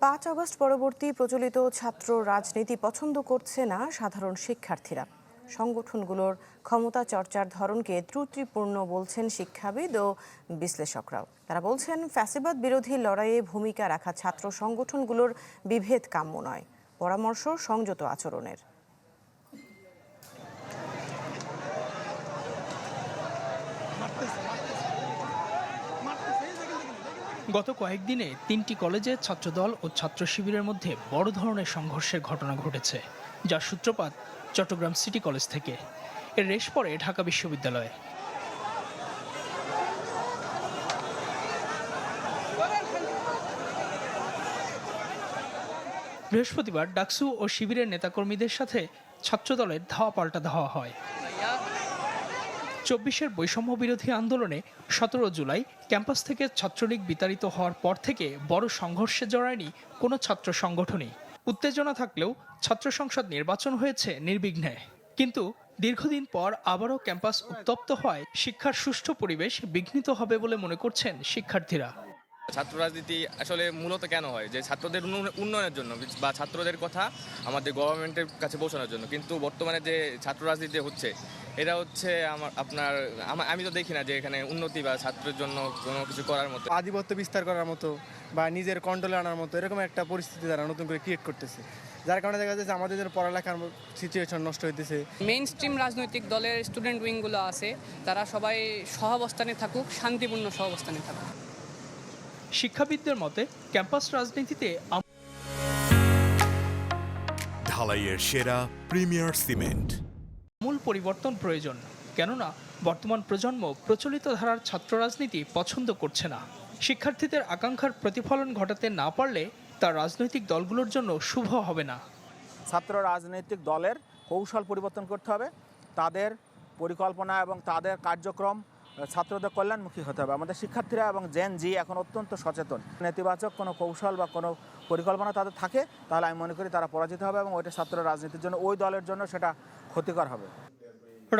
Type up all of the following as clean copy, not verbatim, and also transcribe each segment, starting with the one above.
5 August পরবর্তী প্রচলিত ছাত্র রাজনীতি পছন্দ করছে না সাধারণ শিক্ষার্থীরা। সংগঠনগুলোর ক্ষমতা চর্চার ধরনকে ত্রুটিপূর্ণ বলছেন শিক্ষাবিদ ও বিশ্লেষকরাও। তারা বলছেন, ফ্যাসিবাদ বিরোধী লড়াইয়ে ভূমিকা রাখা ছাত্র সংগঠনগুলোর বিভেদ কাম্য নয়, পরামর্শ সংযত আচরণের। গত কয়েকদিনে 3টি কলেজে ছাত্রদল ও ছাত্র শিবিরের মধ্যে বড় ধরনের সংঘর্ষের ঘটনা ঘটেছে, যার সূত্রপাত চট্টগ্রাম সিটি কলেজ থেকে। এর রেশ পড়ে ঢাকা বিশ্ববিদ্যালয়ে। বৃহস্পতিবার ডাকসু ও শিবিরের নেতাকর্মীদের সাথে ছাত্রদলের ধাওয়া পাল্টা ধাওয়া হয়। 24-এর বৈষম্য বিরোধী আন্দোলনে 17 জুলাই ক্যাম্পাস থেকে ছাত্রলীগ বিতাড়িত হওয়ার পর থেকে বড় সংঘর্ষে জড়ায়নি কোনো ছাত্র সংগঠনই। উত্তেজনা থাকলেও ছাত্র সংসদ নির্বাচন হয়েছে নির্বিঘ্নে। কিন্তু দীর্ঘদিন পর আবারও ক্যাম্পাস উত্তপ্ত হওয়ায় শিক্ষার সুষ্ঠু পরিবেশ বিঘ্নিত হবে বলে মনে করছেন শিক্ষার্থীরা। ছাত্র রাজনীতি আসলে মূলত কেন হয়, যে ছাত্রদের উন্নয়নের জন্য বা ছাত্রদের কথা আমাদের গভর্নমেন্টের কাছে পৌঁছানোর জন্য। কিন্তু বর্তমানে যে ছাত্র রাজনীতি হচ্ছে, এটা হচ্ছে আমি তো দেখি না যে এখানে উন্নতি বা ছাত্রের জন্য কোনো কিছু করার মতো, আধিপত্য বিস্তার করার মতো বা নিজের কন্ট্রোলে আনার মতো এরকম একটা পরিস্থিতি তারা নতুন করে ক্রিয়েট করতেছে, যার কারণে দেখা যাচ্ছে আমাদের পড়ালেখার সিচুয়েশন নষ্ট হইতেছে। মেইন স্ট্রিম রাজনৈতিক দলের স্টুডেন্ট উইংগুলো আছে, তারা সবাই সহাবস্থানে থাকুক, শান্তিপূর্ণ সহাবস্থানে থাকুক। শিক্ষাবিদদের মতে, ক্যাম্পাস রাজনীতিতে ঢালাইয়ের সেরা প্রিমিয়ার সিমেন্ট মূল পরিবর্তন প্রয়োজন, কেননা বর্তমান প্রজন্ম প্রচলিত ধারার ছাত্র রাজনীতি পছন্দ করছে না। শিক্ষার্থীদের আকাঙ্ক্ষার প্রতিফলন ঘটাতে না পারলে তা রাজনৈতিক দলগুলোর জন্য শুভ হবে না। ছাত্র রাজনৈতিক দলের কৌশল পরিবর্তন করতে হবে, তাদের পরিকল্পনা এবং তাদের কার্যক্রম ছাত্রদের কল্যাণমুখী হতে হবে। আমাদের শিক্ষার্থীরা এবং জেন জি এখন অত্যন্ত সচেতন। নেতিবাচক কোনো কৌশল বা কোনো পরিকল্পনা তাদের থাকে, তাহলে আমি মনে করি তারা পরাজিত হবে এবং ওইটা ছাত্র রাজনীতির জন্য, ওই দলের জন্য সেটা ক্ষতিকর হবে।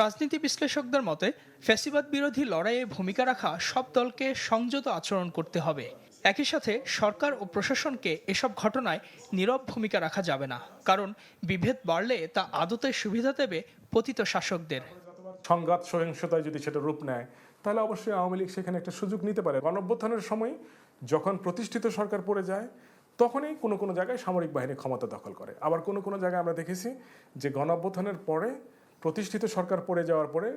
রাজনীতি বিশ্লেষকদের মতে, ফ্যাসিবাদ বিরোধী লড়াইয়ে ভূমিকা রাখা সব দলকে সংযত আচরণ করতে হবে। একই সাথে সরকার ও প্রশাসনকে এসব ঘটনায় নীরব ভূমিকা রাখা যাবে না, কারণ বিভেদ বাড়লে তা আদতে সুবিধা দেবে পতিত শাসকদের। সংঘাত সহিংসতায় যদি সেটা রূপ নেয়, তাহলে অবশ্যই আওয়ামী লীগ সেখানে একটা সুযোগ নিতে পারে। গণঅভ্যুত্থানের সময় যখন প্রতিষ্ঠিত সরকার পড়ে যায়, তখনই কোনো কোনো জায়গায় সামরিক বাহিনী ক্ষমতা দখল করে। আবার কোনো কোনো জায়গায় আমরা দেখেছি যে গণঅভ্যুত্থানের পরে প্রতিষ্ঠিত সরকার পড়ে যাওয়ার পরে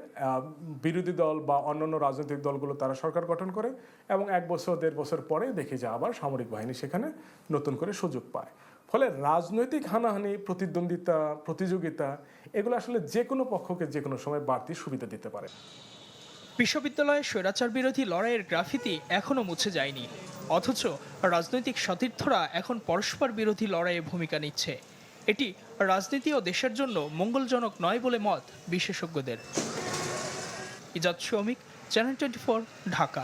বিরোধী দল বা অন্যান্য রাজনৈতিক দলগুলো তারা সরকার গঠন করে এবং 1 বছর 1.5 বছর পরে দেখি যে আবার সামরিক বাহিনী সেখানে নতুন করে সুযোগ পায়। ফলে রাজনৈতিক হানাহানি, প্রতিদ্বন্দ্বিতা, প্রতিযোগিতা এগুলো আসলে যে কোনো পক্ষকে যে কোনো সময় বাড়তি সুবিধা দিতে পারে। বিশ্ববিদ্যালয়ে স্বৈরাচার বিরোধী লড়াইয়ের গ্রাফিতি এখনও মুছে যায়নি, অথচ রাজনৈতিক সতীর্থরা এখন পরস্পর বিরোধী লড়াইয়ে ভূমিকা নিচ্ছে। এটি রাজনীতি ও দেশের জন্য মঙ্গলজনক নয় বলে মত বিশেষজ্ঞদের। ইজাদ শৌমিক, চ্যানেল 24, ঢাকা।